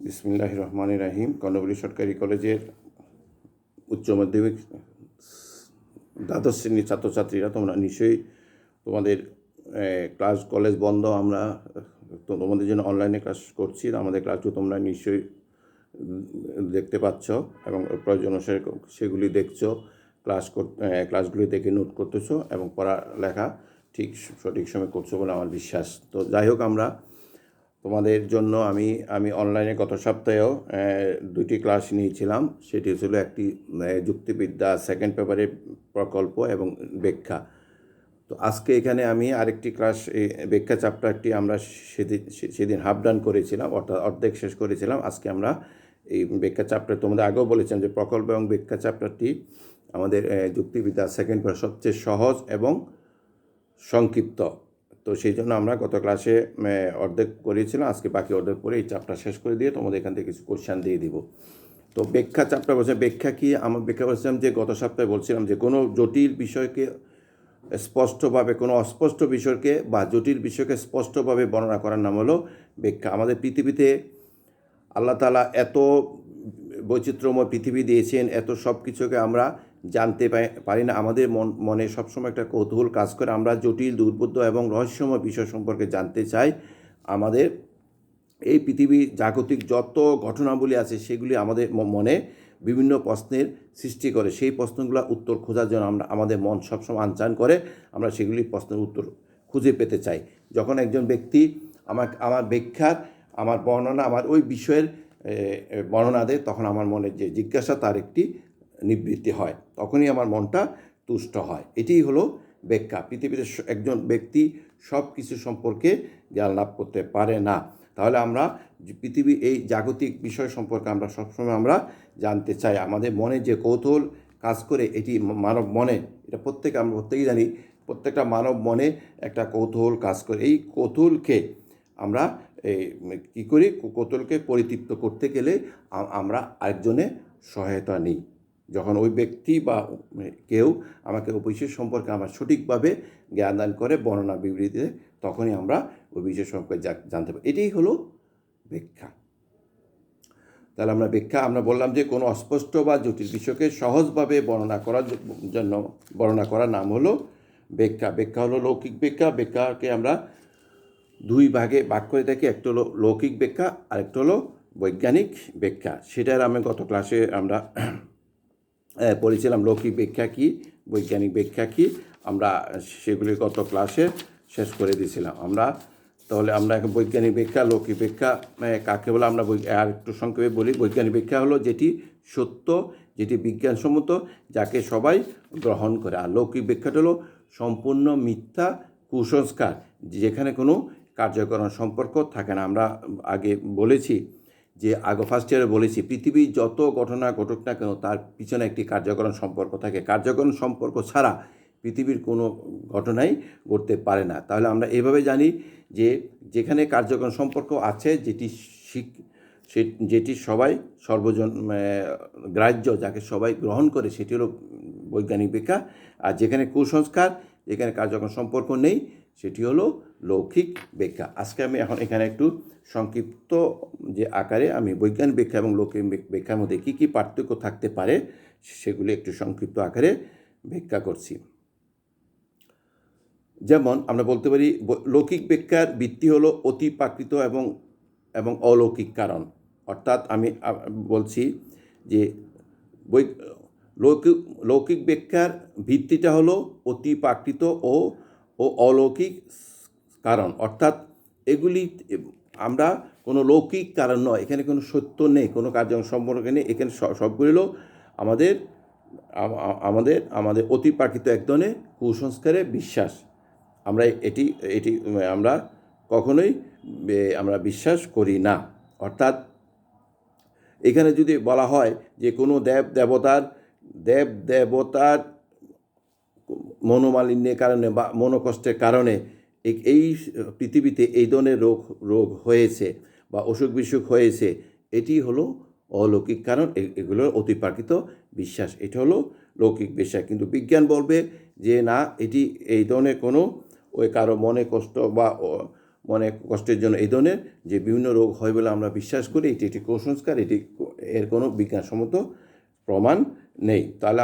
বিসমিল্লাহির রহমানির রহিম। কর্ণফুলী সরকারি কলেজের উচ্চ মাধ্যমিক দ্বাদশ শ্রেণীর ছাত্রছাত্রীরা, তোমরা নিশ্চয়ই তোমাদের ক্লাস কলেজ বন্ধ, আমরা তোমাদের জন্য অনলাইনে ক্লাস করছি। আমাদের ক্লাসগুলো তোমরা নিশ্চয়ই দেখতে পাচ্ছ এবং প্রয়োজন অনুসারে সেগুলি দেখছো, ক্লাসগুলি দেখে নোট করতেছো এবং পড়ালেখা সঠিক সময় করছো বলে আমার বিশ্বাস। তো যাই হোক, আমরা তোমাদের জন্য আমি অনলাইনে গত সপ্তাহেও দুটি ক্লাস নিয়েছিলাম। সেটি ছিল একটি যুক্তিবিদ্যা সেকেন্ড পেপারের প্রকল্প এবং ব্যাখ্যা। তো আজকে এখানে আমি আরেকটি ক্লাস, ব্যাখ্যা চ্যাপ্টারটি আমরা সেদিন হাফ ডান করেছিলাম, অর্থাৎ অর্ধেক শেষ করেছিলাম। আজকে আমরা এই ব্যাখ্যা চ্যাপ্টার, তোমাদের আগেও বলেছিলাম যে প্রকল্প এবং ব্যাখ্যা চ্যাপ্টারটি আমাদের যুক্তিবিদ্যা সেকেন্ড পেপার সবচেয়ে সহজ এবং সংক্ষিপ্ত। তো সেই জন্য আমরা গত ক্লাসে অর্ধেক করেছিলাম, আজকে বাকি অর্ধেক পরে এই চ্যাপ্টার শেষ করে দিয়ে তোমাদের এখান থেকে কিছু কোশ্চেন দিয়ে দিব। তো ব্যাখ্যা চ্যাপ্টার বলছে, ব্যাখ্যা কি? আমার ব্যাখ্যা বলছিলাম যে গত সপ্তাহে বলছিলাম যে কোনো জটিল বিষয়কে স্পষ্টভাবে, কোনো অস্পষ্ট বিষয়কে বা জটিল বিষয়কে স্পষ্টভাবে বর্ণনা করার নাম হলো ব্যাখ্যা। আমাদের পৃথিবীতে আল্লাহ তাআলা এত বৈচিত্র্যময় পৃথিবী দিয়েছেন, এত সব কিছুকে আমরা জানতে পারি না। আমাদের মনে সবসময় একটা কৌতূহল কাজ করে, আমরা জটিল, দুর্বোধ্য এবং রহস্যময় বিষয় সম্পর্কে জানতে চাই। আমাদের এই পৃথিবী জাগতিক যত ঘটনাবলী আছে সেগুলি আমাদের মনে বিভিন্ন প্রশ্নের সৃষ্টি করে। সেই প্রশ্নগুলোর উত্তর খোঁজার জন্য আমাদের মন সবসময় আনচান করে, আমরা সেগুলি প্রশ্নের উত্তর খুঁজে পেতে চাই। যখন একজন ব্যক্তি আমার ব্যাখ্যার, আমার বর্ণনা, আমার ওই বিষয়ের বর্ণনা দেয়, তখন আমার মনে যে জিজ্ঞাসা, তার একটি নিবৃত্তি হয়, তখনই আমার মনটা তুষ্ট হয়। এটিই হলো ব্যাখ্যা। পৃথিবীতে একজন ব্যক্তি সব কিছু সম্পর্কে জ্ঞান লাভ করতে পারে না। তাহলে আমরা পৃথিবী, এই জাগতিক বিষয় সম্পর্কে আমরা সবসময় আমরা জানতে চাই। আমাদের মনে যে কৌতূহল কাজ করে, এটি মানব মনে, এটা আমরা প্রত্যেকেই জানি, প্রত্যেকটা মানব মনে একটা কৌতূহল কাজ করে। এই কৌতূহলকে আমরা কী করি? কৌতূহলকে পরিতৃপ্ত করতে গেলে আমরা আরেকজনের সহায়তা নিই। যখন ওই ব্যক্তি বা কেউ আমাকে ওই বিষয় সম্পর্কে আমার সঠিকভাবে জ্ঞান দান করে, বর্ণনা বিবৃতিতে, তখনই আমরা ওই বিষয় সম্পর্কে জানতে পারি। এটাই হলো ব্যাখ্যা। তাহলে আমরা বললাম যে কোনো অস্পষ্ট বা জটিল বিষয়কে সহজভাবে বর্ণনা করার নাম হলো ব্যাখ্যা। ব্যাখ্যা হলো লৌকিক ব্যাখ্যা। ব্যাখ্যাকে আমরা দুই ভাগে ভাগ করে থাকি, একটা হলো লৌকিক ব্যাখ্যা আর একটা হলো বৈজ্ঞানিক ব্যাখ্যা। সেটার আমি গত ক্লাসে আমরা পড়েছিলাম লৌকিক ব্যাখ্যা কী, বৈজ্ঞানিক ব্যাখ্যা কী, আমরা সেগুলি গত ক্লাসে শেষ করে দিয়েছিলাম। তাহলে আমরা এখন বৈজ্ঞানিক ব্যাখ্যা, লৌকিক ব্যাখ্যা কাকে বলে আমরা আর একটু সংক্ষেপে বলি। বৈজ্ঞানিক ব্যাখ্যা হলো যেটি সত্য, যেটি বিজ্ঞানসম্মত, যাকে সবাই গ্রহণ করে। আর লৌকিক ব্যাখ্যাটা হলো সম্পূর্ণ মিথ্যা, কুসংস্কার, যেখানে কোনো কার্যকরণ সম্পর্ক থাকে না। আমরা আগে বলেছি যে ফার্স্ট ইয়ারে বলেছি, পৃথিবীর যত ঘটনা ঘটুক না কেন, তার পিছনে একটি কার্যকরণ সম্পর্ক থাকে। কার্যকরণ সম্পর্ক ছাড়া পৃথিবীর কোনো ঘটনাই ঘটতে পারে না। তাহলে আমরা এভাবে জানি যে যেখানে কার্যকরণ সম্পর্ক আছে, যেটি সবাই গ্রাহ্য, যাকে সবাই গ্রহণ করে, সেটি হলো বৈজ্ঞানিক ব্যাখ্যা। আর যেখানে কুসংস্কার, যেখানে কার্যকরণ সম্পর্ক নেই, সেটি হলো লৌকিক ব্যাখ্যা। আজকে আমি এখন এখানে একটু সংক্ষিপ্ত যে আকারে আমি বৈজ্ঞানিক ব্যাখ্যা এবং লৌকিক ব্যাখ্যার মধ্যে কী কী পার্থক্য থাকতে পারে সেগুলি একটু সংক্ষিপ্ত আকারে ব্যাখ্যা করছি। যেমন আমরা বলতে পারি, লৌকিক ব্যাখ্যার ভিত্তি হলো অতিপ্রাকৃত এবং অলৌকিক কারণ। অর্থাৎ আমি বলছি যে লৌকিক ব্যাখ্যার ভিত্তিটা হলো অতিপ্রাকৃত ও অলৌকিক কারণ। অর্থাৎ এগুলি আমরা কোনো লৌকিক কারণ নয়, এখানে কোনো সত্য নেই, কোনো কার্যকরণ সম্পর্ক নেই। এখানে সবগুলি হলো আমাদের অতিপ্রাকৃত এক ধরনের কুসংস্কারে বিশ্বাস। এটি আমরা কখনোই আমরা বিশ্বাস করি না। অর্থাৎ এখানে যদি বলা হয় যে কোনো দেবতার মনোমালিন্যের কারণে বা মনোকষ্টের কারণে এই পৃথিবীতে এই ধরনের রোগ হয়েছে বা অসুখ বিসুখ হয়েছে, এটি হলো অলৌকিক কারণ, এগুলোর অতিপ্রাকৃত বিশ্বাস। এটা হলো লৌকিক বিশ্বাস। কিন্তু বিজ্ঞান বলবে যে না, এটি এই ধরনের কোনো কারো মনে কষ্ট বা মনে কষ্টের জন্য এই ধরনের যে বিভিন্ন রোগ হয় বলে আমরা বিশ্বাস করি, এটি একটি কুসংস্কার, এর কোনো বিজ্ঞানসম্মত প্রমাণ নেই। তাহলে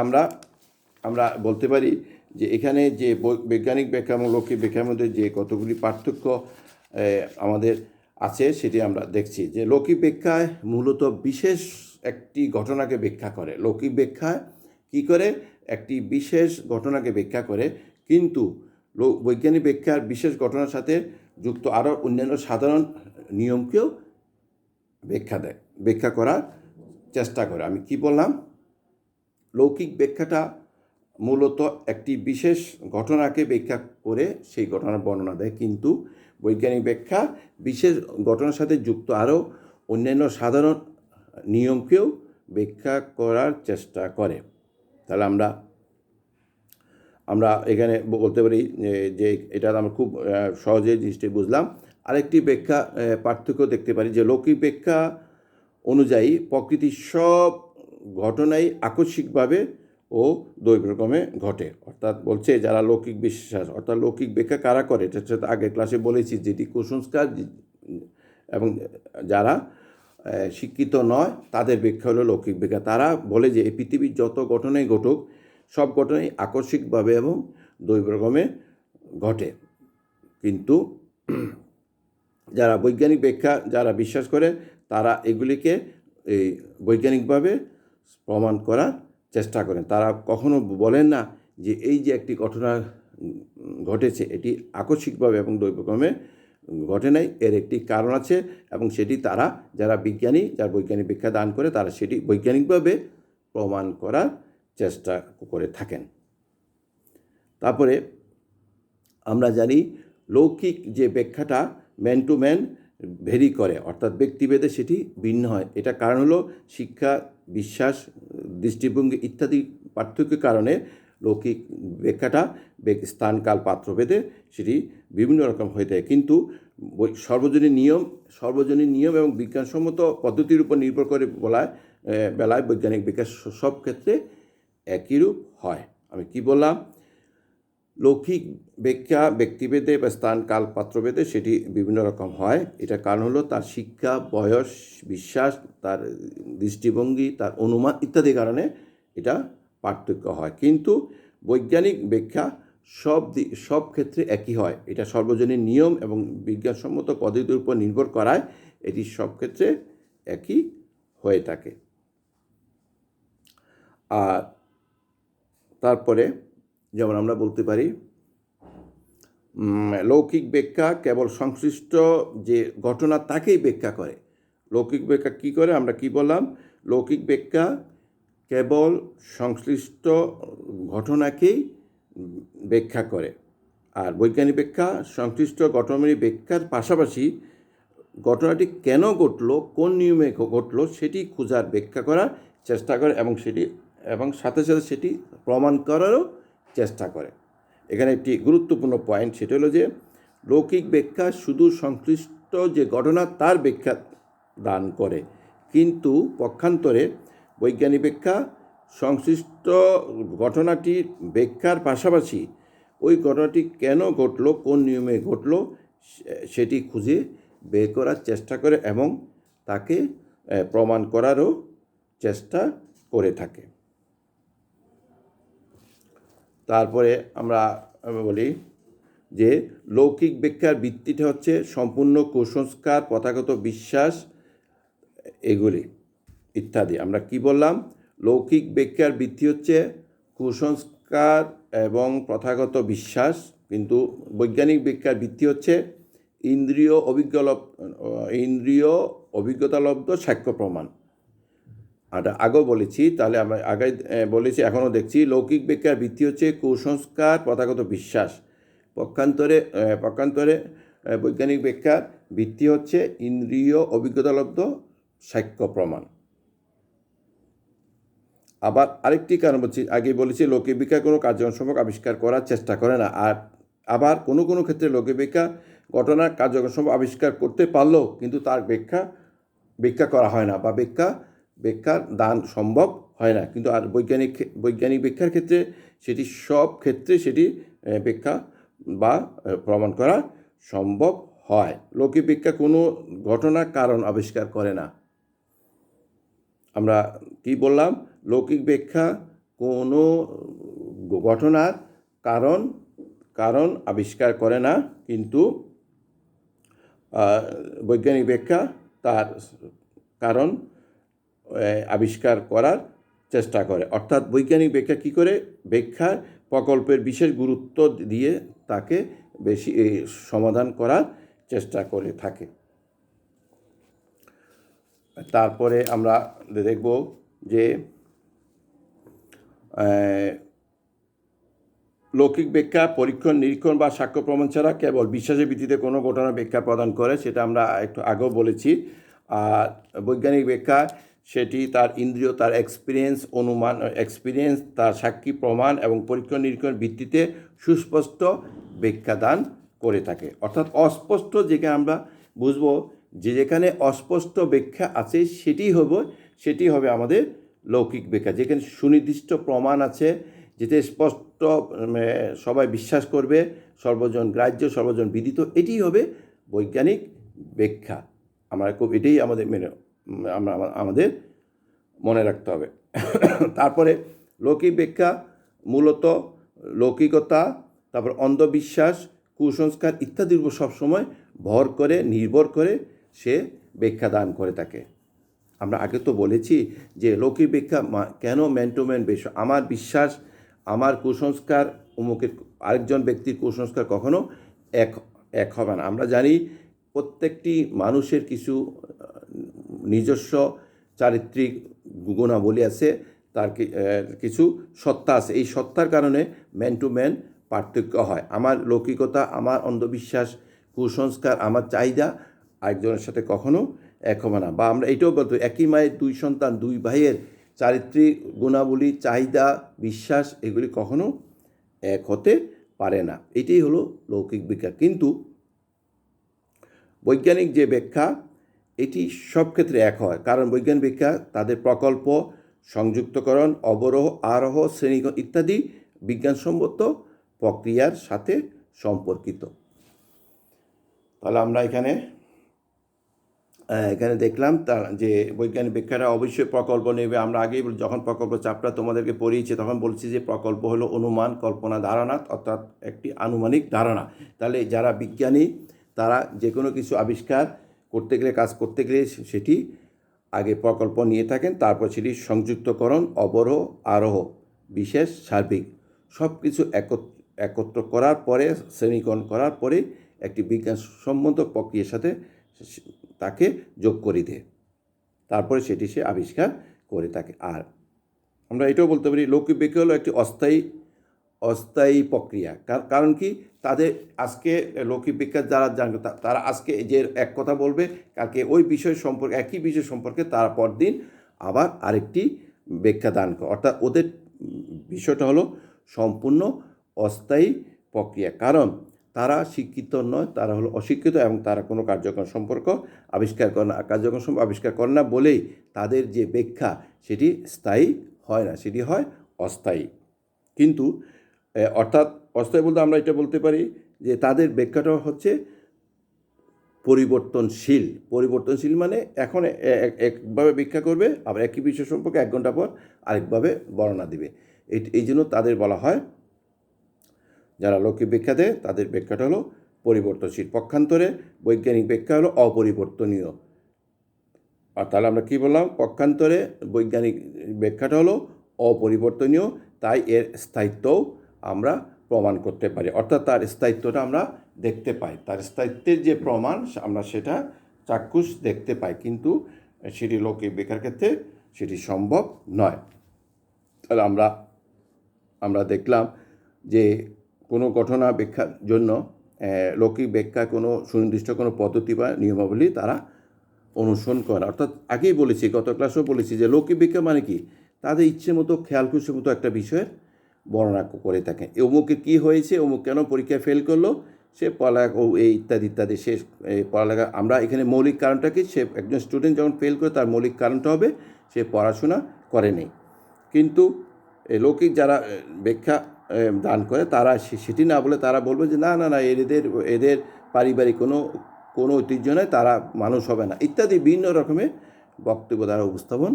আমরা বলতে পারি যে এখানে যে বৈজ্ঞানিক ব্যাখ্যা এবং লৌকিক ব্যাখ্যার মধ্যে যে কতগুলি পার্থক্য আমাদের আছে সেটি আমরা দেখছি। যে লৌকিক ব্যাখ্যায় মূলত বিশেষ একটি ঘটনাকে ব্যাখ্যা করে। লৌকিক ব্যাখ্যায় কী করে? একটি বিশেষ ঘটনাকে ব্যাখ্যা করে, কিন্তু বৈজ্ঞানিক ব্যাখ্যার বিশেষ ঘটনার সাথে যুক্ত আরও অন্যান্য সাধারণ নিয়মকেও ব্যাখ্যা করার চেষ্টা করে। আমি কি বললাম? লৌকিক ব্যাখ্যাটা মূলত একটি বিশেষ ঘটনাকে ব্যাখ্যা করে সেই ঘটনার বর্ণনা দেয়, কিন্তু বৈজ্ঞানিক ব্যাখ্যা বিশেষ ঘটনার সাথে যুক্ত আরও অন্যান্য সাধারণ নিয়মকেও ব্যাখ্যা করার চেষ্টা করে। তাহলে আমরা এখানে বলতে পারি যে এটা আমরা খুব সহজে জিনিসটি বুঝলাম। আরেকটি ব্যাখ্যা পার্থক্য দেখতে পারি যে লৌকিক ব্যাখ্যা অনুযায়ী প্রকৃতির সব ঘটনাই আকস্মিকভাবে ও দৈবক্রমে ঘটে। অর্থাৎ বলছে যারা লৌকিক বিশ্বাস, অর্থাৎ লৌকিক ব্যাখ্যা কারা করে, এটা আগের ক্লাসে বলেছি, যেটি কুসংস্কার, এবং যারা শিক্ষিত নয় তাদের ব্যাখ্যা হলো লৌকিক ব্যাখ্যা। তারা বলে যে এই পৃথিবীর যত ঘটনাই ঘটুক, সব ঘটনাই আকস্মিকভাবে এবং দৈবক্রমে ঘটে। কিন্তু যারা বৈজ্ঞানিক ব্যাখ্যা যারা বিশ্বাস করে, তারা এগুলিকে এই বৈজ্ঞানিকভাবে প্রমাণ করার চেষ্টা করেন। তারা কখনো বলেন না যে এই যে একটি ঘটনা ঘটেছে এটি আকস্মিকভাবে এবং দৈবক্রমে ঘটে নাই, এর একটি কারণ আছে, এবং সেটি তারা যারা বৈজ্ঞানিক ব্যাখ্যা দান করে তারা সেটি বৈজ্ঞানিকভাবে প্রমাণ করার চেষ্টা করে থাকেন। তারপরে আমরা জানি লৌকিক যে ব্যাখ্যাটা ম্যান টু ম্যান ভেরি করে, অর্থাৎ ব্যক্তিভেদে সেটি ভিন্ন হয়। এটা কারণ হলো শিক্ষা, বিশ্বাস, দৃষ্টিভঙ্গি ইত্যাদি পার্থক্যের কারণে লৌকিক ব্যাখ্যাটা স্থান, কাল, পাত্রভেদে সেটি বিভিন্ন রকম হয়ে থাকে। কিন্তু সর্বজনীন নিয়ম এবং বিজ্ঞানসম্মত পদ্ধতির উপর নির্ভর করে বেলায় বৈজ্ঞানিক ব্যাখ্যা সব ক্ষেত্রে একই রূপ হয়। আমি কি বললাম? লৌকিক ব্যাখ্যা ব্যক্তিভেদে বা স্থান, কাল, পাত্রভেদে সেটি বিভিন্ন রকম হয়। এটা কারণ হলো তার শিক্ষা, বয়স, বিশ্বাস, তার দৃষ্টিভঙ্গি, তার অনুমান ইত্যাদি কারণে এটা পার্থক্য হয়। কিন্তু বৈজ্ঞানিক ব্যাখ্যা সব ক্ষেত্রে একই হয়। এটা সর্বজনীন নিয়ম এবং বিজ্ঞানসম্মত পদ্ধতির উপর নির্ভর করায় এটি সব ক্ষেত্রে একই হয়ে থাকে। আর তারপরে যেমন আমরা বলতে পারি লৌকিক ব্যাখ্যা কেবল সংশ্লিষ্ট যে ঘটনা তাকেই ব্যাখ্যা করে। লৌকিক ব্যাখ্যা কী করে? আমরা কি বললাম? লৌকিক ব্যাখ্যা কেবল সংশ্লিষ্ট ঘটনাকেই ব্যাখ্যা করে, আর বৈজ্ঞানিক ব্যাখ্যা সংশ্লিষ্ট ঘটনার ব্যাখ্যার পাশাপাশি ঘটনাটি কেন ঘটলো, কোন নিয়মে ঘটলো সেটি খোঁজার, ব্যাখ্যা করার চেষ্টা করে, এবং সাথে সাথে সেটি প্রমাণ করারও চেষ্টা করে। এখানে একটি গুরুত্বপূর্ণ পয়েন্ট, সেটা হলো যে লৌকিক ব্যাখ্যা শুধু সংশ্লিষ্ট যে ঘটনা তার ব্যাখ্যা দান করে, কিন্তু পক্ষান্তরে বৈজ্ঞানিক ব্যাখ্যা সংশ্লিষ্ট ঘটনাটির ব্যাখ্যার পাশাপাশি ওই ঘটনাটি কেন ঘটলো, কোন নিয়মে ঘটলো সেটি খুঁজে বের করার চেষ্টা করে এবং তাকে প্রমাণ করারও চেষ্টা করে থাকে। তারপরে আমরা বলি যে লৌকিক ব্যাখ্যার ভিত্তিটা হচ্ছে সম্পূর্ণ কুসংস্কার, প্রথাগত বিশ্বাস, এগুলি ইত্যাদি। আমরা কি বললাম? লৌকিক ব্যাখ্যার ভিত্তি হচ্ছে কুসংস্কার এবং প্রথাগত বিশ্বাস, কিন্তু বৈজ্ঞানিক ব্যাখ্যার ভিত্তি হচ্ছে ইন্দ্রিয় অভিজ্ঞতালব্ধ সাক্ষ্য প্রমাণ। আগেও বলেছি, তাহলে আমরা আগে বলেছি, এখনও দেখছি। লৌকিক ব্যাখ্যার ভিত্তি হচ্ছে কুসংস্কার, প্রথাগত বিশ্বাস। পক্ষান্তরে বৈজ্ঞানিক ব্যাখ্যার ভিত্তি হচ্ছে ইন্দ্রিয় অভিজ্ঞতালব্ধ সাক্ষ্য প্রমাণ। আবার আরেকটি কারণ আগে বলেছি লৌকিক ব্যাখ্যা কোনো কার্যক্রম সম্পর্ক আবিষ্কার করার চেষ্টা করে না। আর আবার কোনো ক্ষেত্রে লৌকিক ব্যাখ্যা ঘটনার কার্যক্রম সম্পর্ক আবিষ্কার করতে পারলেও কিন্তু তার ব্যাখ্যা করা হয় না, বা ব্যাখ্যার দান সম্ভব হয় না। কিন্তু আর বৈজ্ঞানিক ব্যাখ্যার ক্ষেত্রে সব ক্ষেত্রে সেটি ব্যাখ্যা বা প্রমাণ করা সম্ভব হয়। লৌকিক ব্যাখ্যা কোনো ঘটনার কারণ আবিষ্কার করে না। আমরা কি বললাম? লৌকিক ব্যাখ্যা কোনো ঘটনার কারণ কারণ আবিষ্কার করে না, কিন্তু বৈজ্ঞানিক ব্যাখ্যা তার কারণ আবিষ্কার করার চেষ্টা করে। অর্থাৎ বৈজ্ঞানিক ব্যাখ্যা কী করে? ব্যাখ্যার প্রকল্পের বিশেষ গুরুত্ব দিয়ে তাকে বেশি সমাধান করার চেষ্টা করে থাকে। তারপরে আমরা দেখব যে লৌকিক ব্যাখ্যা পরীক্ষণ নিরীক্ষণ বা সাক্ষ্য প্রমাণ ছাড়া কেবল বিশ্বাসের ভিত্তিতে কোনো ঘটনার ব্যাখ্যা প্রদান করে, সেটা আমরা একটু আগেও বলেছি। আর বৈজ্ঞানিক ব্যাখ্যা সেটি তার ইন্দ্রিয়, তার এক্সপিরিয়েন্স, তার সাক্ষী প্রমাণ এবং পরীক্ষণ নিরীক্ষণের ভিত্তিতে সুস্পষ্ট ব্যাখ্যা দান করে থাকে। অর্থাৎ অস্পষ্ট যেখানে আমরা বুঝবো যে যেখানে অস্পষ্ট ব্যাখ্যা আছে সেটি হবে আমাদের লৌকিক ব্যাখ্যা। যেখানে সুনির্দিষ্ট প্রমাণ আছে, যেতে স্পষ্ট সবাই বিশ্বাস করবে, সর্বজন গ্রাহ্য, সর্বজন বিদিত, এটি হবে বৈজ্ঞানিক ব্যাখ্যা। এটাই আমাদের মনে রাখতে হবে। তারপরে লৌকিক ব্যাখ্যা মূলত লৌকিকতা, তারপর অন্ধবিশ্বাস, কুসংস্কার ইত্যাদির উপর সবসময় নির্ভর করে সে ব্যাখ্যা দান করে থাকে। আমরা আগে তো বলেছি যে লৌকিক ব্যাখ্যা কেন ম্যান টু ম্যান বেশ। আমার বিশ্বাস, আমার কুসংস্কার, অমুকের আরেকজন ব্যক্তির কুসংস্কার কখনো এক হবে না। আমরা জানি প্রত্যেকটি মানুষের কিছু নিজস্ব চারিত্রিক গুণাবলী আছে, তার কিছু সত্তা আছে। এই সত্তার কারণে ম্যান টু ম্যান পার্থক্য হয়। আমার লৌকিকতা, আমার অন্ধবিশ্বাস, কুসংস্কার, আমার চাহিদা আরেকজনের সাথে কখনো এক হবে না। বা আমরা এটাও বলতে, একই মায়ের দুই সন্তান, দুই ভাইয়ের চারিত্রিক গুণাবলী, চাহিদা, বিশ্বাস এগুলি কখনো এক হতে পারে না। এটাই হলো লৌকিক ব্যাখ্যা। কিন্তু বৈজ্ঞানিক যে ব্যাখ্যা, এটি সব ক্ষেত্রে এক হয়, কারণ বৈজ্ঞানিক ব্যাখ্যা তাদের প্রকল্প, সংযুক্তকরণ, অবরোহ, আরোহ, শ্রেণীকরণ ইত্যাদি বিজ্ঞানসম্মত প্রক্রিয়ার সাথে সম্পর্কিত। তাহলে আমরা এখানে দেখলাম যে বৈজ্ঞানিক ব্যাখ্যাটা অবশ্যই প্রকল্প নেবে। আমরা আগেই যখন প্রকল্প চাপটা তোমাদেরকে পড়িয়েছি তখন বলছি যে প্রকল্প হলো অনুমান, কল্পনা, ধারণা, অর্থাৎ একটি আনুমানিক ধারণা। তাহলে যারা বিজ্ঞানী তারা যে কোনো কিছু আবিষ্কার করতে গেলে, কাজ করতে গেলে সেটি আগে প্রকল্প নিয়ে থাকেন, তারপর সেটি সংযুক্তকরণ, অবরোহ, আরোহ, বিশেষ, সার্বিক সব কিছু একত্র করার পরে, শ্রেণীকরণ করার পরে একটি বিজ্ঞানসম্মত প্রক্রিয়ার সাথে তাকে যোগ করে দেয়, তারপরে সেটি সে আবিষ্কার করে থাকে। আর আমরা এটাও বলতে পারি লৌকিক ব্যাখ্যা হলো একটি অস্থায়ী প্রক্রিয়া। কারণ কি? তাদের আজকে লৌকিক ব্যাখ্যা যারা জানবে তারা আজকে যে এক কথা বলবে, কালকে ওই বিষয় সম্পর্কে, একই বিষয় সম্পর্কে তারা পরদিন আবার আরেকটি ব্যাখ্যা দান করে। অর্থাৎ ওদের বিষয়টা হলো সম্পূর্ণ অস্থায়ী প্রক্রিয়া। কারণ তারা শিক্ষিত নয়, তারা হলো অশিক্ষিত এবং তারা কোনো কার্যক্রম সম্পর্ক আবিষ্কার করে না বলেই তাদের যে ব্যাখ্যা সেটি স্থায়ী হয় না, সেটি হয় অস্থায়ী। কিন্তু অর্থাৎ অস্থায়ী বলতে আমরা এটা বলতে পারি যে তাদের ব্যাখ্যাটা হচ্ছে পরিবর্তনশীল মানে এখন একভাবে ব্যাখ্যা করবে, আবার একই বিষয় সম্পর্কে 1 ঘন্টা পর আরেকভাবে বর্ণনা দেবে। এই জন্য তাদের বলা হয়, যারা লৌকিক ব্যাখ্যা দেয় তাদের ব্যাখ্যাটা হলো পরিবর্তনশীল। পক্ষান্তরে বৈজ্ঞানিক ব্যাখ্যা হলো অপরিবর্তনীয়। আর তাহলে আমরা কী বললাম? পক্ষান্তরে বৈজ্ঞানিক ব্যাখ্যাটা হলো অপরিবর্তনীয়, তাই এর স্থায়িত্বও আমরা প্রমাণ করতে পারি। অর্থাৎ তার স্থায়িত্বটা আমরা দেখতে পাই, তার স্থায়িত্বের যে প্রমাণ আমরা সেটা চাক্ষুষ দেখতে পাই, কিন্তু সেটি লৌকিক ব্যাখ্যার ক্ষেত্রে সেটি সম্ভব নয়। তাহলে আমরা দেখলাম যে কোনো ঘটনা ব্যাখ্যার জন্য লৌকিক ব্যাখ্যা কোনো সুনির্দিষ্ট কোনো পদ্ধতি বা নিয়মাবলী তারা অনুসরণ করে। অর্থাৎ আগেই বলেছি, গত ক্লাসেও বলেছি যে লৌকিক ব্যাখ্যা মানে কি? তাদের ইচ্ছে মতো, খেয়াল খুশি মতো একটা বিষয়ের বর্ণনা করে থাকেন। অমুকের কী হয়েছে, অমুক কেন পরীক্ষায় ফেল করলো, সে পড়ালেখা এই ইত্যাদি সে পড়ালেখা। আমরা এখানে মৌলিক কারণটা কি? সে একজন স্টুডেন্ট যখন ফেল করে তার মৌলিক কারণটা হবে সে পড়াশোনা করেনি। কিন্তু লৌকিক যারা ব্যাখ্যা দান করে তারা সেটি না বলে তারা বলবে যে না, এদের পারিবারিক কোনো কোনো ঐতিহ্য নয়, তারা মানুষ হবে না, ইত্যাদি বিভিন্ন রকমের বক্তব্য দ্বারা উপস্থাপন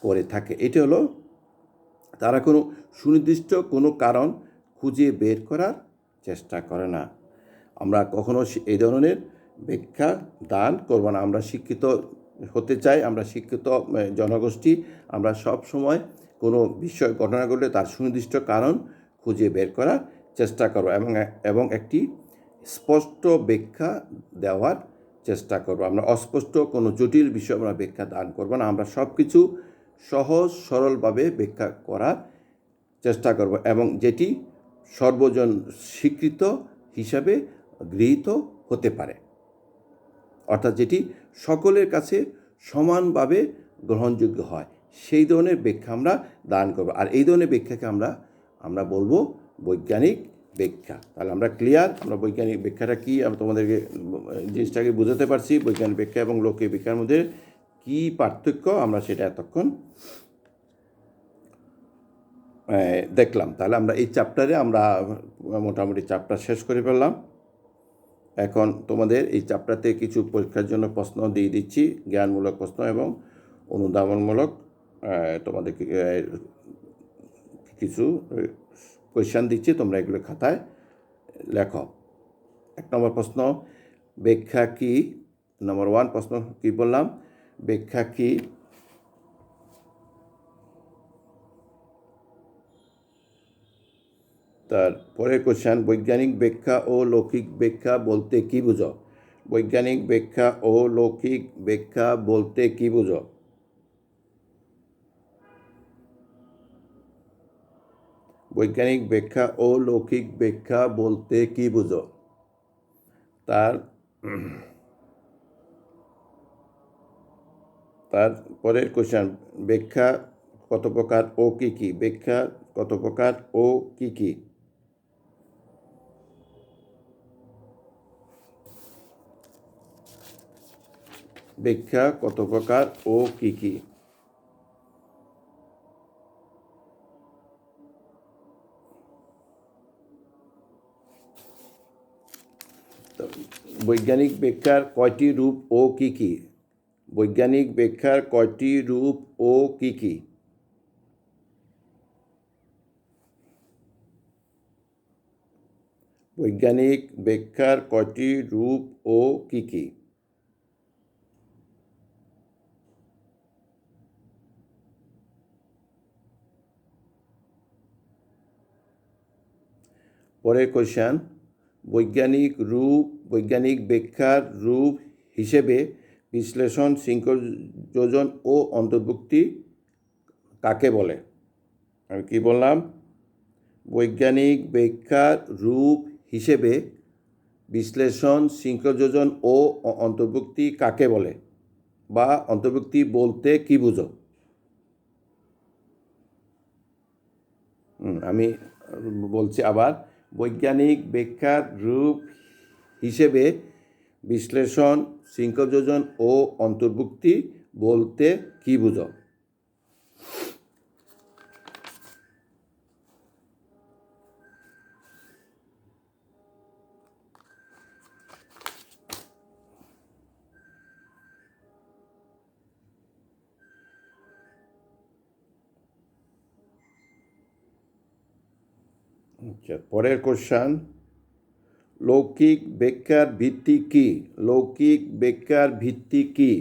করে থাকে। এটি হলো তারা কোনো সুনির্দিষ্ট কোনো কারণ খুঁজে বের করার চেষ্টা করে না। আমরা কখনো এই ধরনের ব্যাখ্যা দান করব না। আমরা শিক্ষিত হতে চাই, আমরা শিক্ষিত জনগোষ্ঠী, আমরা সব সময় কোনো বিষয় ঘটনা ঘটলে তার সুনির্দিষ্ট কারণ খুঁজে বের করার চেষ্টা করব এবং একটি স্পষ্ট ব্যাখ্যা দেওয়ার চেষ্টা করব। আমরা অস্পষ্ট কোনো জটিল বিষয় আমরা ব্যাখ্যা দান করব না। আমরা সব কিছু সহজ সরলভাবে ব্যাখ্যা করার চেষ্টা করব এবং যেটি সর্বজন স্বীকৃত হিসাবে গৃহীত হতে পারে, অর্থাৎ যেটি সকলের কাছে সমানভাবে গ্রহণযোগ্য হয়, সেই ধরনের ব্যাখ্যা আমরা দান করব। আর এই ধরনের ব্যাখ্যাকে আমরা বলবো বৈজ্ঞানিক ব্যাখ্যা। তাহলে আমরা ক্লিয়ার, আমরা বৈজ্ঞানিক ব্যাখ্যাটা কী, আমি তোমাদেরকে জিনিসটাকে বুঝাতে পারছি। বৈজ্ঞানিক ব্যাখ্যা এবং লৌকিক ব্যাখ্যার মধ্যে কী পার্থক্য আমরা সেটা এতক্ষণ দেখলাম। তাহলে আমরা এই চ্যাপ্টারে আমরা মোটামুটি চ্যাপ্টার শেষ করে ফেললাম। এখন তোমাদের এই চ্যাপ্টারতে কিছু পরীক্ষার জন্য প্রশ্ন দিয়ে দিচ্ছি, জ্ঞানমূলক প্রশ্ন এবং অনুধাবনমূলক। তোমাদেরকে কিছু কোয়েশ্চেন দিচ্ছি, তোমরা এগুলো খাতায় লেখো। 1 নম্বর প্রশ্ন, ব্যাখ্যা কি? নম্বর 1 প্রশ্ন কি বললাম, ব্যাখ্যা কি? তারপরের কোশ্চেন, বৈজ্ঞানিক ব্যাখ্যা ও লৌকিক ব্যাখ্যা বলতে কী বুঝো? বৈজ্ঞানিক ব্যাখ্যা ও লৌকিক ব্যাখ্যা বলতে কী বুঝো? বৈজ্ঞানিক ব্যাখ্যা ও লৌকিক ব্যাখ্যা বলতে কী বুঝো? তারপরের কোশ্চেন, ব্যাখ্যা কত প্রকার ও কী কী? ব্যাখ্যা কত প্রকার ও কী কী? ব্যাখ্যা কত প্রকার ও কী কী? বৈজ্ঞানিক ব্যাখ্যার কয়টি রূপ ও কী কী? বৈজ্ঞানিক ব্যাখ্যার কয়টি রূপ ও কী কী? বৈজ্ঞানিক ব্যাখ্যার কয়টি রূপ ও কী কী? পরের কোশ্চেন, বৈজ্ঞানিক ব্যাখ্যার রূপ হিসেবে বিশ্লেষণ, সংযোজন ও অন্তর্ভুক্তি কাকে বলে? আমি কি বললাম? বৈজ্ঞানিক ব্যাখ্যার রূপ হিসেবে বিশ্লেষণ, সংযোজন ও অন্তর্ভুক্তি কাকে বলে, বা অন্তর্ভুক্তি বলতে কি বুঝো? আমি বলছি আবার, বৈজ্ঞানিক ব্যাখ্যার রূপ হিসেবে বিশ্লেষণ, সংযোজন ও অন্তর্ভুক্তি বলতে কি বুঝো? আচ্ছা, পরের কোশ্চেন, লৌকিক ব্যাখ্যার ভিত্তি কি? লৌকিক ব্যাখ্যার ভিত্তি কি?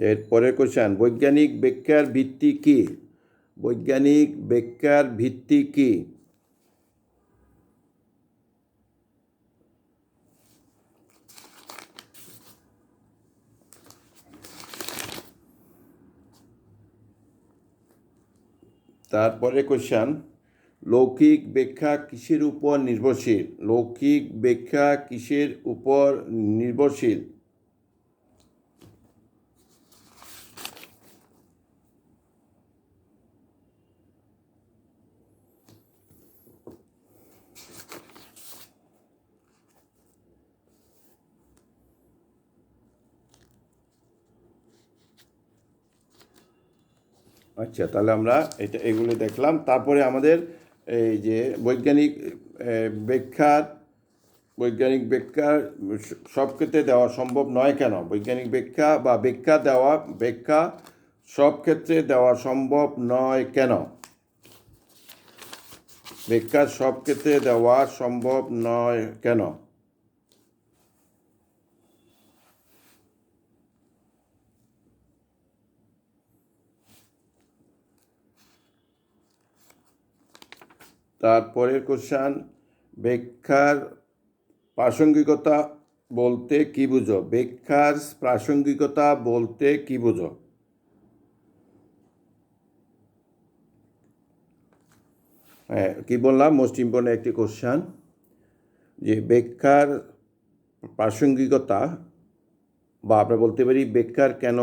এর পরের কোশ্চেন, বৈজ্ঞানিক ব্যাখ্যার ভিত্তি কি? বৈজ্ঞানিক ব্যাখ্যার ভিত্তি কি? তারপরে কোশ্চেন, লৌকিক ব্যাখ্যা কিসের উপর নির্ভরশীল? লৌকিক ব্যাখ্যা কিসের উপর নির্ভরশীল? আচ্ছা, তাহলে আমরা এগুলি দেখলাম। তারপরে আমাদের এই যে বৈজ্ঞানিক ব্যাখ্যার সব ক্ষেত্রে দেওয়া সম্ভব নয় কেন? বৈজ্ঞানিক ব্যাখ্যা বা ব্যাখ্যা সব ক্ষেত্রে দেওয়া সম্ভব নয় কেন? ব্যাখ্যা সব ক্ষেত্রে দেওয়া সম্ভব নয় কেন? তারপরের কোশ্চেন, ব্যাখ্যার প্রাসঙ্গিকতা বলতে কি বুঝো? ব্যাখ্যার প্রাসঙ্গিকতা বলতে কি বুঝো? হ্যাঁ, কি বললাম, মোস্ট ইম্পর্টেন্ট একটি কোশ্চেন, যে ব্যাখ্যার প্রাসঙ্গিকতা, বা আমরা বলতে পারি ব্যাখ্যার কেন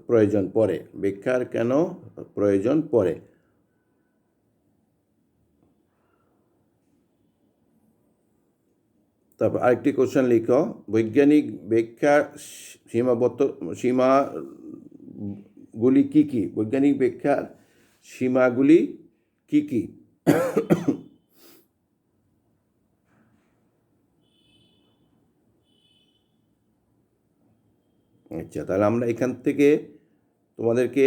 প্রয়োজন পড়ে। ব্যাখ্যার কেন প্রয়োজন পড়ে। তারপর আরেকটি কোশ্চেন লিখো, বৈজ্ঞানিক ব্যাখ্যার সীমাগুলি কি কি? বৈজ্ঞানিক ব্যাখ্যার সীমাগুলি কি কি? আচ্ছা, তাহলে আমরা এখান থেকে তোমাদেরকে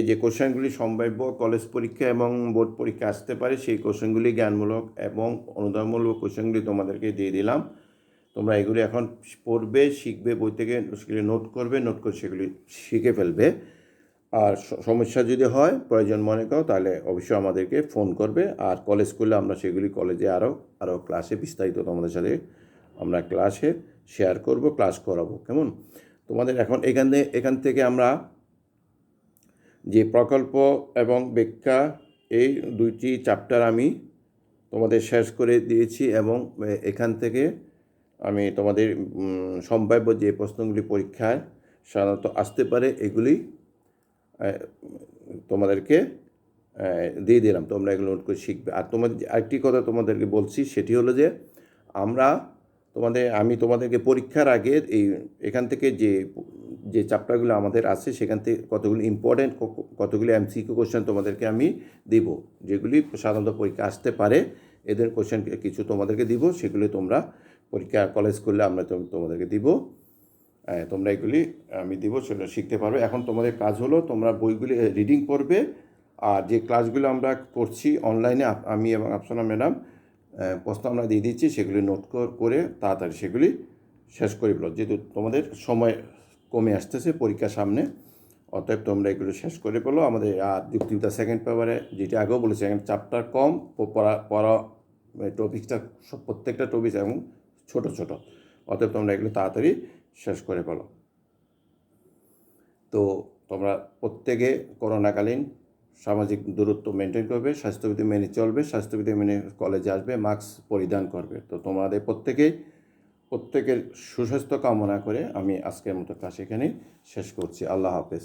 যে কোশ্চেনগুলি সম্ভাব্য কলেজ পরীক্ষা এবং বোর্ড পরীক্ষা আসতে পারে, সেই কোশ্চেনগুলি জ্ঞানমূলক এবং অনুদানমূলক কোশ্চেনগুলি তোমাদেরকে দিয়ে দিলাম। তোমরা এগুলি এখন পড়বে, শিখবে, বই থেকে সেগুলি নোট করবে, নোট করে সেগুলি শিখে ফেলবে। আর সমস্যা যদি হয়, প্রয়োজন মনে করো, তাহলে অবশ্যই আমাদেরকে ফোন করবে। আর কলেজ করলে আমরা সেগুলি কলেজে আরও ক্লাসে বিস্তারিত তোমাদের সাথে আমরা ক্লাসে শেয়ার করব, ক্লাস করাবো। কেমন? তোমাদের এখন এখান থেকে আমরা যে প্রকল্প এবং ব্যাখ্যা, এই দুইটি চ্যাপ্টার আমি তোমাদের শেষ করে দিয়েছি, এবং এখান থেকে আমি তোমাদের সম্ভাব্য যে প্রশ্নগুলি পরীক্ষায় সাধারণত আসতে পারে, এগুলি তোমাদেরকে দিয়ে দিলাম। তোমরা এগুলো নোট করে শিখবে। আর আরেকটি কথা তোমাদেরকে বলছি, সেটি হলো যে আমি তোমাদেরকে পরীক্ষার আগে এখান থেকে যে চ্যাপ্টারগুলো আমাদের আছে, সেখান থেকে কতগুলি ইম্পর্টেন্ট, কতগুলি এমসিকিউ কোশ্চেন তোমাদেরকে আমি দিব, যেগুলি সাধারণত পরীক্ষা আসতে পারে। এদের কোশ্চেন কিছু তোমাদেরকে দিব, সেগুলি তোমরা পরীক্ষা কলেজ করলে আমরা তোমাদেরকে দিব। তোমরা এগুলি আমি দিব, সেটা শিখতে পারবে। এখন তোমাদের কাজ হলো, তোমরা বইগুলি রিডিং করবে, আর যে ক্লাসগুলো আমরা করছি অনলাইনে, আমি এবং আফসানা ম্যাডাম প্রশ্ন আমরা দিয়ে দিচ্ছি, সেগুলি নোট করে তাড়াতাড়ি সেগুলি শেষ করে ফেলো, যেহেতু তোমাদের সময় কমে আসতেছে পরীক্ষার সামনে। অতএব তোমরা এগুলো শেষ করে ফেলো। আমাদের যুক্তিবিদ্যা সেকেন্ড পেপারে, যেটি আগেও বলেছি, এখানে চ্যাপ্টার কম, পড়া টপিকসটা প্রত্যেকটা টপিক এবং ছোট ছোট। অতএব তোমরা এগুলো তাড়াতাড়ি শেষ করে ফেলো। তো তোমরা প্রত্যেকে করোনাকালীন সামাজিক দূরত্ব মেনটেন করবে, স্বাস্থ্যবিধি মেনে চলবে, স্বাস্থ্যবিধি মেনে কলেজে আসবে, মাস্ক পরিধান করবে। তো তোমাদের প্রত্যেকের সুস্বাস্থ্য কামনা করে আমি আজকের মতো ক্লাস এখানে শেষ করছি। আল্লাহ হাফেজ।